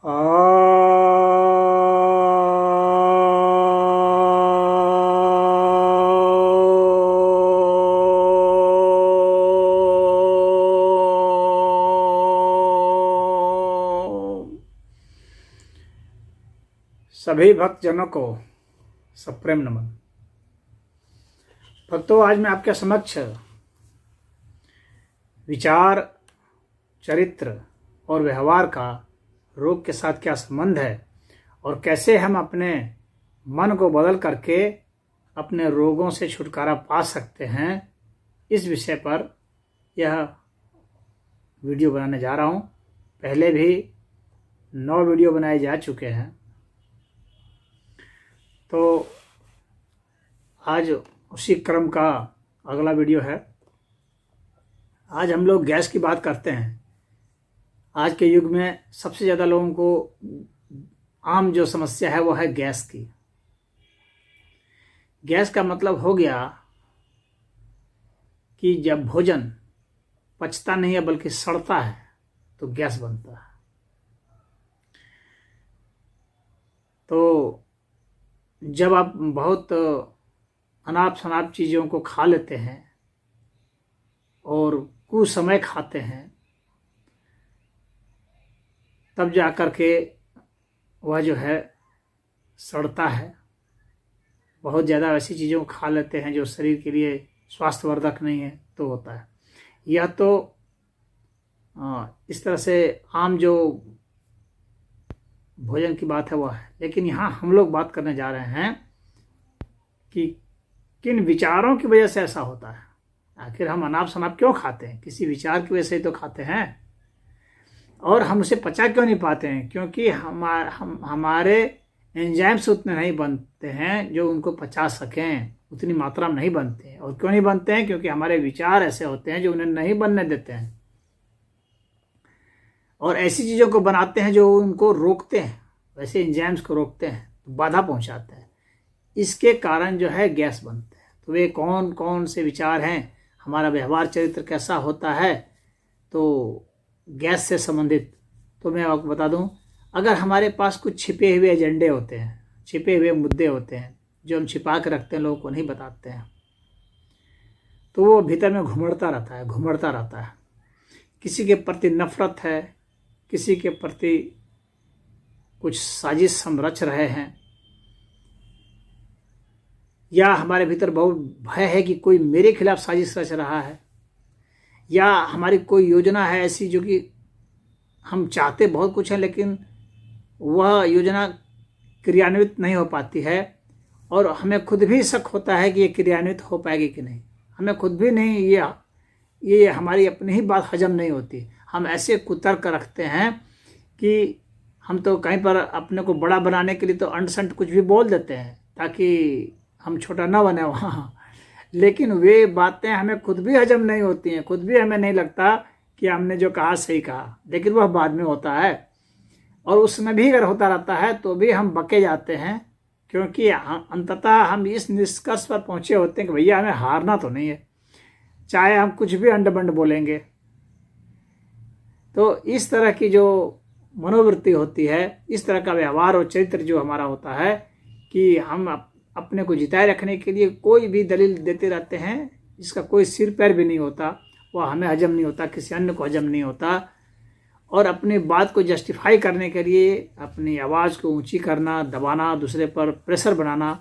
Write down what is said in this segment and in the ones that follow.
सभी भक्तजनों को सप्रेम नमन। भक्तों, आज मैं आपके समक्ष विचार, चरित्र और व्यवहार का रोग के साथ क्या संबंध है और कैसे हम अपने मन को बदल करके अपने रोगों से छुटकारा पा सकते हैं, इस विषय पर यह वीडियो बनाने जा रहा हूँ। पहले भी 9 वीडियो बनाए जा चुके हैं, तो आज उसी क्रम का अगला वीडियो है। आज हम लोग गैस की बात करते हैं। आज के युग में सबसे ज़्यादा लोगों को आम जो समस्या है वो है गैस की। गैस का मतलब हो गया कि जब भोजन पचता नहीं है बल्कि सड़ता है तो गैस बनता है। तो जब आप बहुत अनाप शनाप चीज़ों को खा लेते हैं और कुछ समय खाते हैं, तब जा कर के वह जो है सड़ता है। बहुत ज़्यादा ऐसी चीज़ों को खा लेते हैं जो शरीर के लिए स्वास्थ्यवर्धक नहीं है तो होता है। यह तो इस तरह से आम जो भोजन की बात है वह है। लेकिन यहाँ हम लोग बात करने जा रहे हैं कि किन विचारों की वजह से ऐसा होता है। आखिर हम अनाप शनाप क्यों खाते हैं? किसी विचार की वजह से ही तो खाते हैं। और हम उसे पचा क्यों नहीं पाते हैं? क्योंकि हमारे एंजाइम्स उतने नहीं बनते हैं जो उनको पचा सकें, उतनी मात्रा में नहीं बनते हैं। और क्यों नहीं बनते हैं? क्योंकि हमारे विचार ऐसे होते हैं जो उन्हें नहीं बनने देते हैं और ऐसी चीज़ों को बनाते हैं जो उनको रोकते हैं, वैसे एंजाइम्स को रोकते हैं, तो बाधा पहुंचाते हैं। इसके कारण जो है गैस बनते हैं। तो वे कौन कौन से विचार हैं, हमारा व्यवहार चरित्र कैसा होता है तो गैस से संबंधित, तो मैं आपको बता दूं। अगर हमारे पास कुछ छिपे हुए एजेंडे होते हैं, छिपे हुए मुद्दे होते हैं जो हम छिपा के रखते हैं, लोगों को नहीं बताते हैं, तो वो भीतर में घुमड़ता रहता है। किसी के प्रति नफरत है, किसी के प्रति कुछ साजिश हम रच रहे हैं, या हमारे भीतर बहुत भय है कि कोई मेरे खिलाफ साजिश रच रहा है, या हमारी कोई योजना है ऐसी जो कि हम चाहते बहुत कुछ है लेकिन वह योजना क्रियान्वित नहीं हो पाती है और हमें खुद भी शक होता है कि ये क्रियान्वित हो पाएगी कि नहीं। हमें खुद भी नहीं, ये हमारी अपनी ही बात हजम नहीं होती। हम ऐसे कुतर्क रखते हैं कि हम तो कहीं पर अपने को बड़ा बनाने के लिए तो अंट संट कुछ भी बोल देते हैं ताकि हम छोटा ना बने वहाँ। लेकिन वे बातें हमें खुद भी हजम नहीं होती हैं, खुद भी हमें नहीं लगता कि हमने जो कहा सही कहा, लेकिन वह बाद में होता है। और उसमें भी अगर होता रहता है तो भी हम बके जाते हैं, क्योंकि अंततः हम इस निष्कर्ष पर पहुंचे होते हैं कि भैया हमें हारना तो नहीं है, चाहे हम कुछ भी अंड बंड बोलेंगे। तो इस तरह की जो मनोवृत्ति होती है, इस तरह का व्यवहार और चरित्र जो हमारा होता है कि हम अपने को जिताए रखने के लिए कोई भी दलील देते रहते हैं जिसका कोई सिर पैर भी नहीं होता, वह हमें हजम नहीं होता, किसी अन्य को हजम नहीं होता। और अपनी बात को जस्टिफाई करने के लिए अपनी आवाज़ को ऊंची करना, दबाना, दूसरे पर प्रेशर बनाना,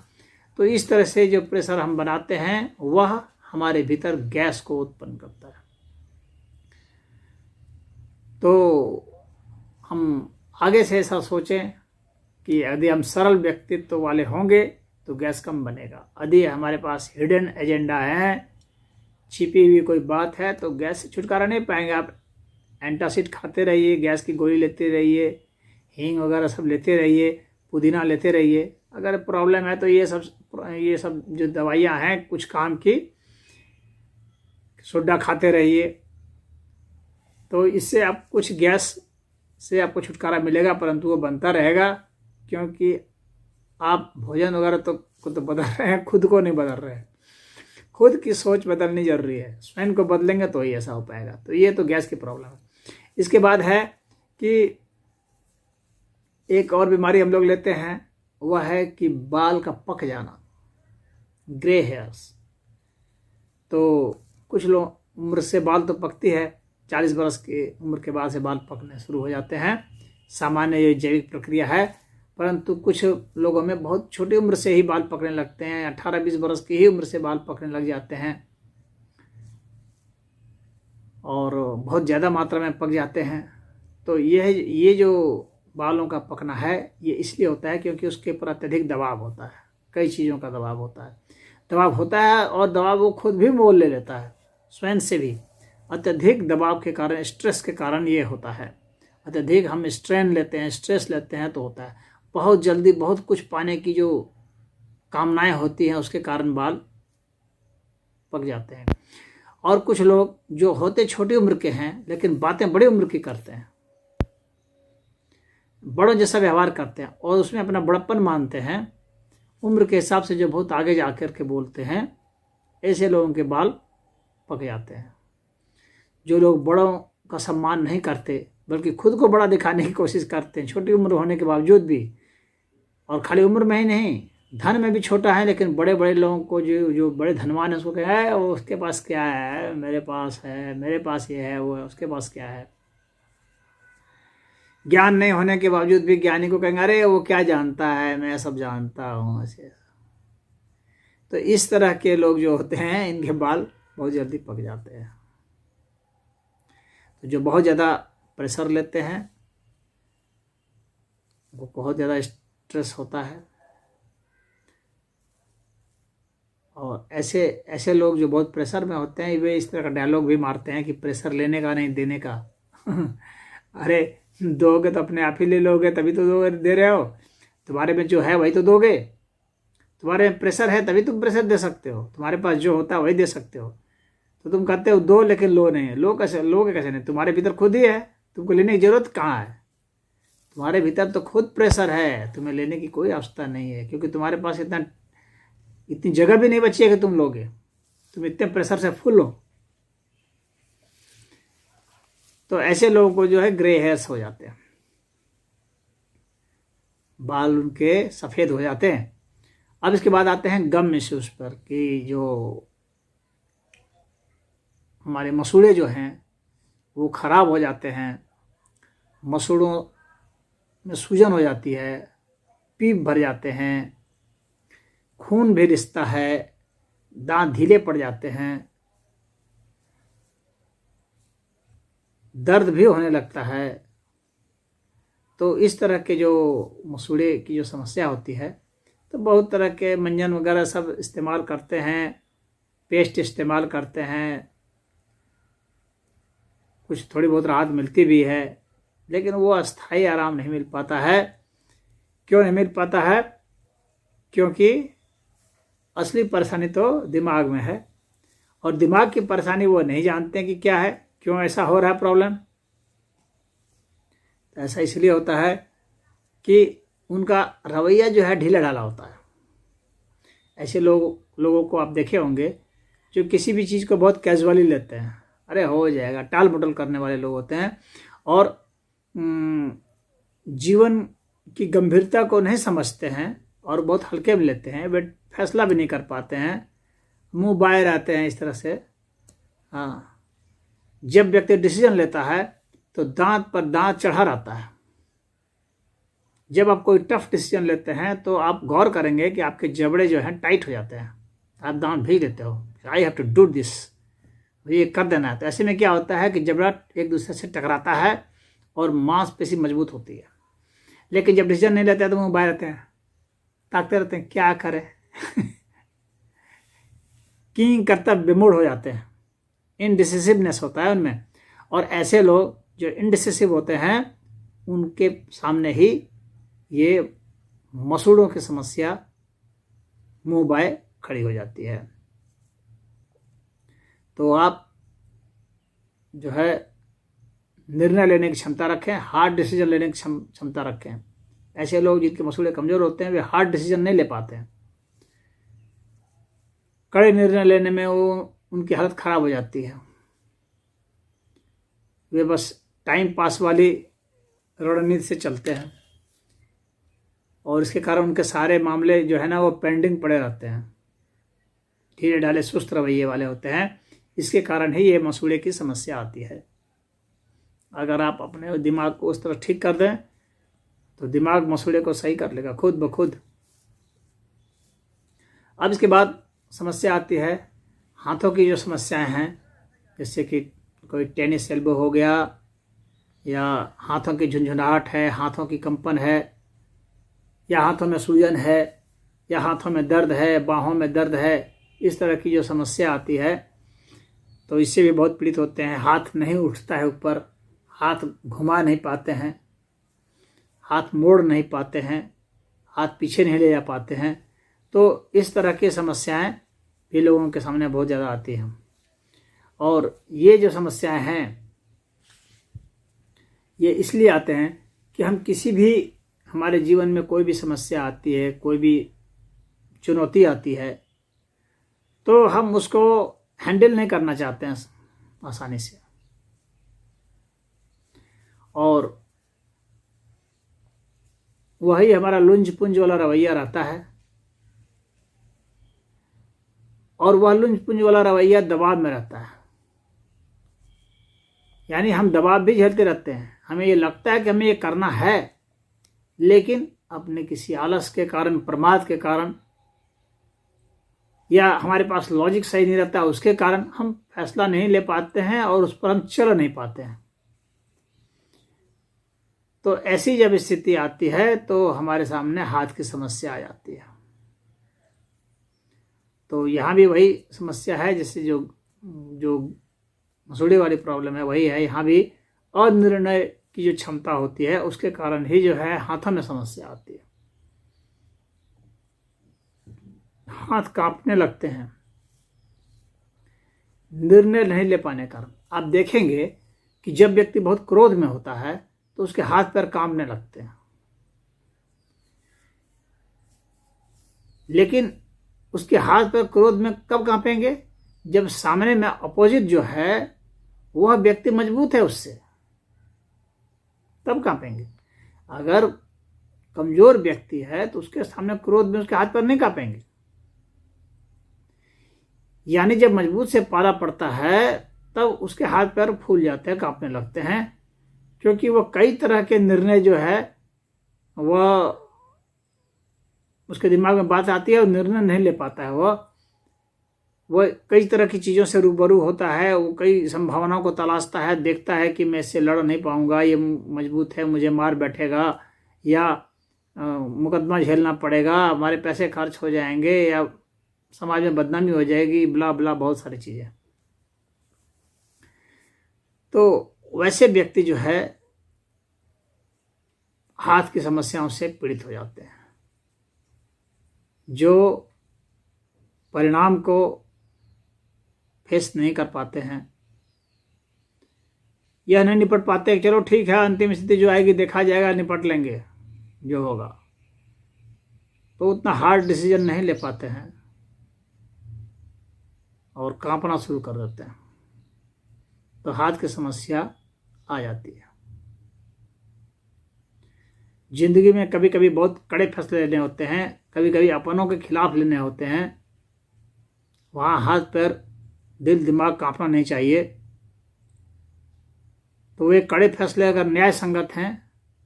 तो इस तरह से जो प्रेशर हम बनाते हैं वह हमारे भीतर गैस को उत्पन्न करता है। तो हम आगे से ऐसा सोचें कि यदि हम सरल व्यक्तित्व वाले होंगे तो गैस कम बनेगा। यदि हमारे पास हिडन एजेंडा है, छिपी हुई कोई बात है, तो गैस से छुटकारा नहीं पाएंगे। आप एंटासिड खाते रहिए, गैस की गोली लेते रहिए, हींग वगैरह सब लेते रहिए, पुदीना लेते रहिए। अगर प्रॉब्लम है तो ये सब जो दवाइयाँ हैं कुछ काम की, सोडा खाते रहिए, तो इससे आप कुछ गैस से आपको छुटकारा मिलेगा, परंतु वो बनता रहेगा क्योंकि आप भोजन वगैरह को तो बदल रहे हैं, खुद को नहीं बदल रहे हैं। खुद की सोच बदलनी जरूरी है, स्वयं को बदलेंगे तो ही ऐसा हो पाएगा। तो ये तो गैस की प्रॉब्लम है। इसके बाद है कि एक और बीमारी हम लोग लेते हैं, वह है कि बाल का पक जाना, ग्रे हेयर्स। तो कुछ लोग उम्र से बाल तो पकती है, 40 बरस की उम्र के बाद से बाल पकने शुरू हो जाते हैं, सामान्य ये जैविक प्रक्रिया है। परंतु कुछ लोगों में बहुत छोटी उम्र से ही बाल पकने लगते हैं, 18-20 बरस की ही उम्र से बाल पकने लग जाते हैं और बहुत ज़्यादा मात्रा में पक जाते हैं। तो ये जो बालों का पकना है, ये इसलिए होता है क्योंकि उसके ऊपर अत्यधिक दबाव होता है, कई चीज़ों का दबाव होता है और दबाव वो खुद भी मोल ले लेता है स्वयं से भी। अत्यधिक दबाव के कारण, स्ट्रेस के कारण ये होता है। अत्यधिक हम स्ट्रेन लेते हैं, स्ट्रेस लेते हैं तो होता है। बहुत जल्दी बहुत कुछ पाने की जो कामनाएं होती हैं, उसके कारण बाल पक जाते हैं। और कुछ लोग जो होते छोटी उम्र के हैं लेकिन बातें बड़ी उम्र की करते हैं, बड़ों जैसा व्यवहार करते हैं और उसमें अपना बड़प्पन मानते हैं, उम्र के हिसाब से जो बहुत आगे जाकर के बोलते हैं, ऐसे लोगों के बाल पक जाते हैं। जो लोग बड़ों का सम्मान नहीं करते बल्कि खुद को बड़ा दिखाने की कोशिश करते हैं छोटी उम्र होने के बावजूद भी, और खाली उम्र में ही नहीं, धन में भी छोटा है, लेकिन बड़े बड़े लोगों को जो बड़े धनवान है उसको क्या है, वो उसके पास क्या है, मेरे पास है, मेरे पास ये है, वो उसके पास क्या है। ज्ञान नहीं होने के बावजूद भी ज्ञानी को कहेंगे अरे वो क्या जानता है, मैं सब जानता हूँ ऐसे। तो इस तरह के लोग जो होते हैं, इनके बाल बहुत जल्दी पक जाते हैं। तो जो बहुत ज़्यादा प्रेशर लेते हैं, वो बहुत ज़्यादा स्ट्रेस होता है। और ऐसे लोग जो बहुत प्रेशर में होते हैं, वे इस तरह का डायलॉग भी मारते हैं कि प्रेशर लेने का नहीं देने का। अरे दोगे तो अपने आप ही ले लोगे, तभी तो दोगे, दे रहे हो। तुम्हारे में जो है वही तो दोगे, तुम्हारे में प्रेशर है तभी तुम प्रेशर दे सकते हो, तुम्हारे पास जो होता है वही दे सकते हो। तो तुम कहते हो दो, लेकिन लो नहीं है। लो कैसे, लोगे कैसे नहीं, तुम्हारे भीतर खुद ही है, तुमको लेने की जरूरत कहाँ है। तुम्हारे भीतर तो खुद प्रेशर है, तुम्हें लेने की कोई आवश्यकता नहीं है, क्योंकि तुम्हारे पास इतनी जगह भी नहीं बची है कि तुम लोगे, तुम इतने प्रेशर से फुल हो। तो ऐसे लोगों को जो है ग्रे हेयर्स हो जाते हैं, बाल उनके सफ़ेद हो जाते हैं। अब इसके बाद आते हैं गम इश्यूज पर, कि जो हमारे मसूड़े जो हैं वो ख़राब हो जाते हैं, मसूड़ों में सूजन हो जाती है, पीप भर जाते हैं, खून भी रिसता है, दांत ढीले पड़ जाते हैं, दर्द भी होने लगता है। तो इस तरह के जो मसूड़े की जो समस्या होती है, तो बहुत तरह के मंजन वगैरह सब इस्तेमाल करते हैं, पेस्ट इस्तेमाल करते हैं, कुछ थोड़ी बहुत राहत मिलती भी है, लेकिन वो अस्थायी आराम नहीं मिल पाता है। क्यों नहीं मिल पाता है? क्योंकि असली परेशानी तो दिमाग में है, और दिमाग की परेशानी वो नहीं जानते कि क्या है, क्यों ऐसा हो रहा है प्रॉब्लम। तो ऐसा इसलिए होता है कि उनका रवैया जो है ढीला ढाला होता है। ऐसे लोगों को आप देखे होंगे जो किसी भी चीज़ को बहुत कैजुअली लेते हैं, अरे हो जाएगा, टाल मटोल करने वाले लोग होते हैं, और जीवन की गंभीरता को नहीं समझते हैं और बहुत हल्के में लेते हैं, वे फैसला भी नहीं कर पाते हैं, मुंह बाए रहते हैं इस तरह से। हाँ, जब व्यक्ति डिसीजन लेता है तो दांत पर दांत चढ़ा रहता है। जब आप कोई टफ डिसीजन लेते हैं तो आप गौर करेंगे कि आपके जबड़े जो हैं टाइट हो जाते हैं, आप दांत भीग देते हो, I have to do this, ये कर देना है। तो ऐसे में क्या होता है कि जबड़ा एक दूसरे से टकराता है और मांसपेशी मजबूत होती है। लेकिन जब डिसीजन नहीं लेते हैं तो मुंह बाहर रहते हैं, ताकते रहते हैं, क्या करें। किंग कर्तव्य विमूढ़ हो जाते हैं, इनडिसिसिवनेस होता है उनमें। और ऐसे लोग जो इनडिसिसिव होते हैं, उनके सामने ही ये मसूड़ों की समस्या मुंह बाय खड़ी हो जाती है। तो आप जो है निर्णय लेने की क्षमता रखें, हार्ड डिसीजन लेने की क्षमता रखें। ऐसे लोग जिनके मसूड़े कमज़ोर होते हैं, वे हार्ड डिसीजन नहीं ले पाते हैं, कड़े निर्णय लेने में उनकी हालत ख़राब हो जाती है। वे बस टाइम पास वाली रणनीति से चलते हैं और इसके कारण उनके सारे मामले जो है ना वो पेंडिंग पड़े रहते हैं, ढीले ढाले सुस्त रवैये वाले होते हैं। इसके कारण ही ये मसूड़े की समस्या आती है। अगर आप अपने दिमाग को उस तरह ठीक कर दें तो दिमाग मसूड़े को सही कर लेगा खुद ब खुद। अब इसके बाद समस्या आती है हाथों की जो समस्याएं हैं, जैसे कि कोई टेनिस एल्बो हो गया, या हाथों की झुंझुनाहट है, हाथों की कंपन है, या हाथों में सूजन है, या हाथों में दर्द है, बाहों में दर्द है। इस तरह की जो समस्या आती है तो इससे भी बहुत पीड़ित होते हैं। हाथ नहीं उठता है ऊपर, हाथ घुमा नहीं पाते हैं, हाथ मोड़ नहीं पाते हैं, हाथ पीछे नहीं ले जा पाते हैं। तो इस तरह की समस्याएं भी लोगों के सामने बहुत ज़्यादा आती हैं। और ये जो समस्याएं हैं ये इसलिए आते हैं कि हम किसी भी हमारे जीवन में कोई भी समस्या आती है, कोई भी चुनौती आती है, तो हम उसको हैंडल नहीं करना चाहते हैं आसानी से, और वही हमारा लुंज पुंज वाला रवैया रहता है। और वह लुंज पुंज वाला रवैया दबाव में रहता है, यानी हम दबाव भी झेलते रहते हैं। हमें ये लगता है कि हमें ये करना है, लेकिन अपने किसी आलस के कारण, प्रमाद के कारण, या हमारे पास लॉजिक सही नहीं रहता, उसके कारण हम फैसला नहीं ले पाते हैं और उस पर हम चल नहीं पाते हैं। तो ऐसी जब स्थिति आती है तो हमारे सामने हाथ की समस्या आ जाती है। तो यहाँ भी वही समस्या है, जैसे जो मसूड़े वाली प्रॉब्लम है वही है। यहाँ भी अनिर्णय की जो क्षमता होती है उसके कारण ही जो है हाथों में समस्या आती है। हाथ कांपने लगते हैं निर्णय नहीं ले पाने के कारण। आप देखेंगे कि जब व्यक्ति बहुत क्रोध में होता है तो उसके हाथ पैर कांपने लगते हैं, लेकिन उसके हाथ पैर क्रोध में कब कांपेंगे? जब सामने में अपोजिट जो है वह व्यक्ति मजबूत है उससे, तब कांपेंगे। अगर कमजोर व्यक्ति है तो उसके सामने क्रोध में उसके हाथ पैर नहीं कांपेंगे। यानी जब मजबूत से पाला पड़ता है तब उसके हाथ पैर फूल जाते हैं, कांपने लगते हैं, क्योंकि वह कई तरह के निर्णय जो है वह उसके दिमाग में बात आती है और निर्णय नहीं ले पाता है। वह कई तरह की चीज़ों से रूबरू होता है, वो कई संभावनाओं को तलाशता है, देखता है कि मैं इससे लड़ नहीं पाऊंगा, ये मजबूत है, मुझे मार बैठेगा, या मुकदमा झेलना पड़ेगा, हमारे पैसे खर्च हो जाएंगे, या समाज में बदनामी हो जाएगी, ब्ला ब्ला बहुत सारी चीज़ें। तो वैसे व्यक्ति जो है हाथ की समस्याओं से पीड़ित हो जाते हैं, जो परिणाम को फेस नहीं कर पाते हैं, यह नहीं निपट पाते। चलो ठीक है, अंतिम स्थिति जो आएगी देखा जाएगा, निपट लेंगे जो होगा, तो उतना हार्ड डिसीजन नहीं ले पाते हैं और कांपना शुरू कर देते हैं, तो हाथ की समस्या आ जाती है। जिंदगी में कभी कभी बहुत कड़े फैसले लेने होते हैं, कभी कभी अपनों के खिलाफ लेने होते हैं, वहाँ हाथ पैर दिल दिमाग कांपना नहीं चाहिए। तो वे कड़े फैसले अगर न्याय संगत हैं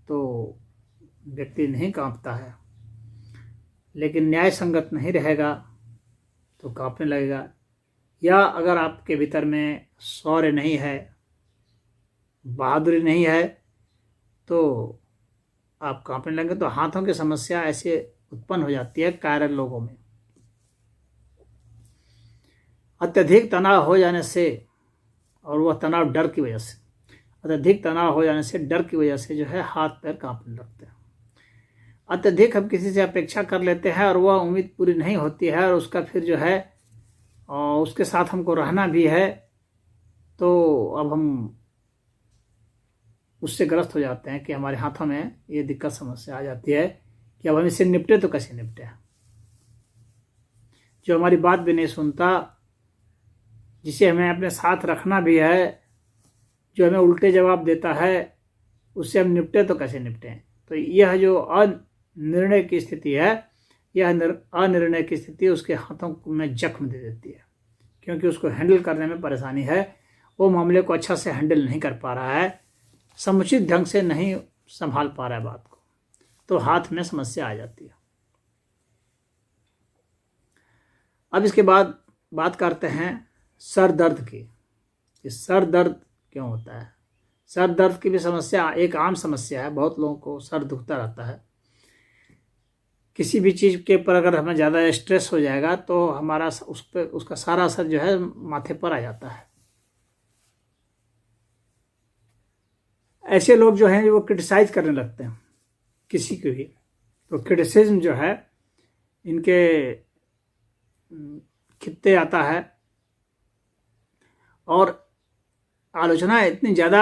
तो व्यक्ति नहीं कांपता है, लेकिन न्याय संगत नहीं रहेगा तो कांपने लगेगा। या अगर आपके भीतर में शौर्य नहीं है, बहादुरी नहीं है, तो आप कांपने लगेंगे। तो हाथों की समस्या ऐसे उत्पन्न हो जाती है कायरल लोगों में। अत्यधिक तनाव हो जाने से, और वह तनाव डर की वजह से, अत्यधिक तनाव हो जाने से, डर की वजह से जो है हाथ पैर कांपने लगते हैं। अत्यधिक हम किसी से अपेक्षा कर लेते हैं और वह उम्मीद पूरी नहीं होती है, और उसका फिर जो है और उसके साथ हमको रहना भी है, तो अब हम उससे ग्रस्त हो जाते हैं कि हमारे हाथों में ये दिक्कत समस्या आ जाती है कि अब हम इससे निपटे तो कैसे निपटे। जो हमारी बात भी नहीं सुनता, जिसे हमें अपने साथ रखना भी है, जो हमें उल्टे जवाब देता है, उससे हम निपटे तो कैसे निपटें। तो यह जो निर्णय की स्थिति है, यह अनिर्णय की स्थिति उसके हाथों में जख्म दे देती है, क्योंकि उसको हैंडल करने में परेशानी है। वो मामले को अच्छा से हैंडल नहीं कर पा रहा है, समुचित ढंग से नहीं संभाल पा रहा है बात को, तो हाथ में समस्या आ जाती है। अब इसके बाद बात करते हैं सर दर्द की। कि सर दर्द क्यों होता है? सर दर्द की भी समस्या एक आम समस्या है, बहुत लोगों को सर दुखता रहता है। किसी भी चीज़ के ऊपर अगर हमें ज़्यादा स्ट्रेस हो जाएगा तो हमारा उसका सारा असर जो है माथे पर आ जाता है। ऐसे लोग जो हैं वो क्रिटिसाइज करने लगते हैं किसी को भी, तो क्रिटिसिज्म जो है इनके खित्ते आता है और आलोचना इतनी ज़्यादा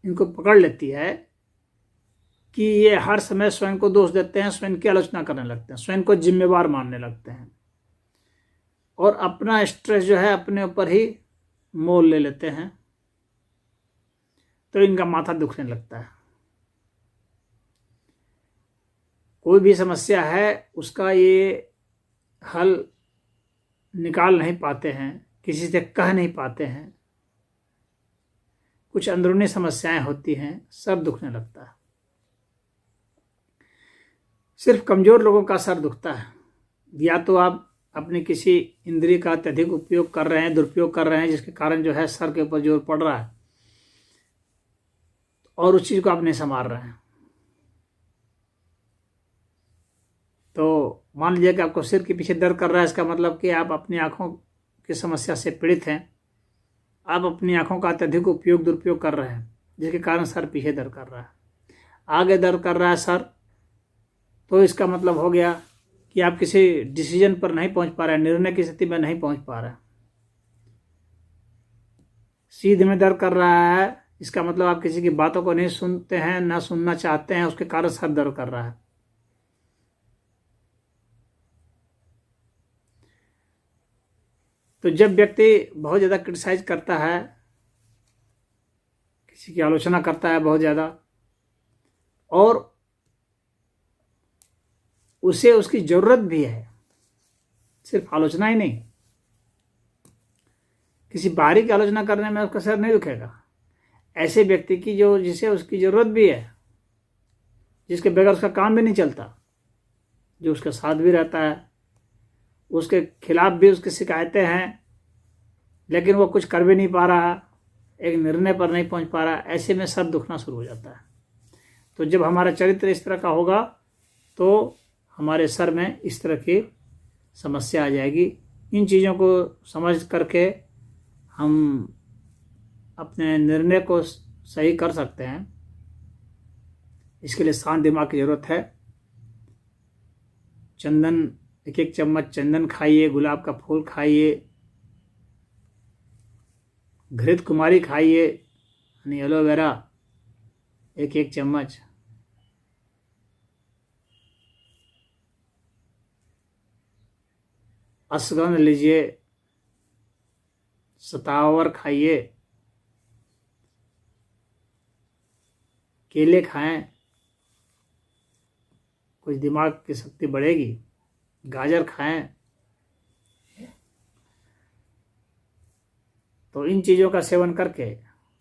इनको पकड़ लेती है कि ये हर समय स्वयं को दोष देते हैं, स्वयं की आलोचना करने लगते हैं, स्वयं को जिम्मेवार मानने लगते हैं और अपना स्ट्रेस जो है अपने ऊपर ही मोल ले लेते हैं, तो इनका माथा दुखने लगता है। कोई भी समस्या है उसका ये हल निकाल नहीं पाते हैं, किसी से कह नहीं पाते हैं, कुछ अंदरूनी समस्याएं होती हैं, सर दुखने लगता है। सिर्फ कमज़ोर लोगों का सर दुखता है, या तो आप अपने किसी इंद्रिय का अत्यधिक उपयोग कर रहे हैं, दुरुपयोग कर रहे हैं, जिसके कारण जो है सर के ऊपर जोर पड़ रहा है और उस चीज़ को आप नहीं संभाल रहे हैं। तो मान लीजिए कि आपको सिर के पीछे दर्द कर रहा है, इसका मतलब कि आप अपनी आँखों की समस्या से पीड़ित हैं, आप अपनी आँखों का अत्यधिक उपयोग दुरुपयोग कर रहे हैं, जिसके कारण सर पीछे दर्द कर रहा है। आगे दर्द कर रहा है सर, तो इसका मतलब हो गया कि आप किसी डिसीजन पर नहीं पहुंच पा रहे हैं, निर्णय की स्थिति में नहीं पहुंच पा रहे हैं। सीधे में दर्द कर रहा है, इसका मतलब आप किसी की बातों को नहीं सुनते हैं, ना सुनना चाहते हैं, उसके कारण सर दर्द कर रहा है। तो जब व्यक्ति बहुत ज़्यादा क्रिटिसाइज करता है, किसी की आलोचना करता है बहुत ज़्यादा, और उसे उसकी ज़रूरत भी है, सिर्फ आलोचना ही नहीं, किसी बाहरी की आलोचना करने में उसका सर नहीं दुखेगा। ऐसे व्यक्ति की जिसे उसकी ज़रूरत भी है, जिसके बगैर उसका काम भी नहीं चलता, जो उसके साथ भी रहता है, उसके खिलाफ भी उसकी शिकायतें हैं, लेकिन वो कुछ कर भी नहीं पा रहा, एक निर्णय पर नहीं पहुंच पा रहा, ऐसे में सर दुखना शुरू हो जाता है। तो जब हमारा चरित्र इस तरह का होगा तो हमारे सर में इस तरह की समस्या आ जाएगी। इन चीज़ों को समझ करके हम अपने निर्णय को सही कर सकते हैं। इसके लिए शांत दिमाग की ज़रूरत है। चंदन, एक चम्मच चंदन खाइए, गुलाब का फूल खाइए, घृत कुमारी खाइए, यानी एलोवेरा एक चम्मच, अश्वगंध लीजिए, सतावर खाइए, केले खाएं, कुछ दिमाग की शक्ति बढ़ेगी, गाजर खाएं। तो इन चीज़ों का सेवन करके,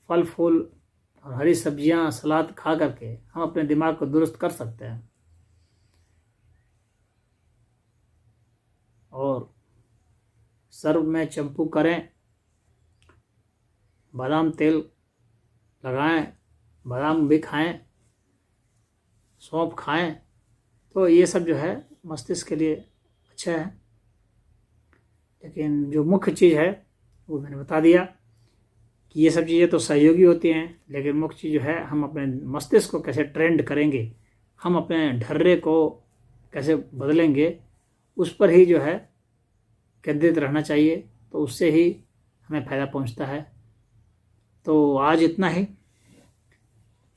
फल फूल और हरी सब्जियां, सलाद खा करके हम अपने दिमाग को दुरुस्त कर सकते हैं। और सर में चंपू करें, बादाम तेल लगाएं, बादाम भी खाएं, सौंफ खाएं, तो ये सब जो है मस्तिष्क के लिए अच्छा है। लेकिन जो मुख्य चीज़ है वो मैंने बता दिया कि ये सब चीज़ें तो सहयोगी होती हैं, लेकिन मुख्य चीज़ जो है हम अपने मस्तिष्क को कैसे ट्रेंड करेंगे, हम अपने ढर्रे को कैसे बदलेंगे, उस पर ही जो है केंद्रित रहना चाहिए। तो उससे ही हमें फ़ायदा पहुंचता है। तो आज इतना ही,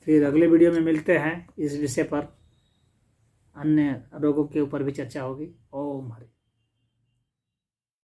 फिर अगले वीडियो में मिलते हैं। इस विषय पर अन्य रोगों के ऊपर भी चर्चा होगी। ओम हरि।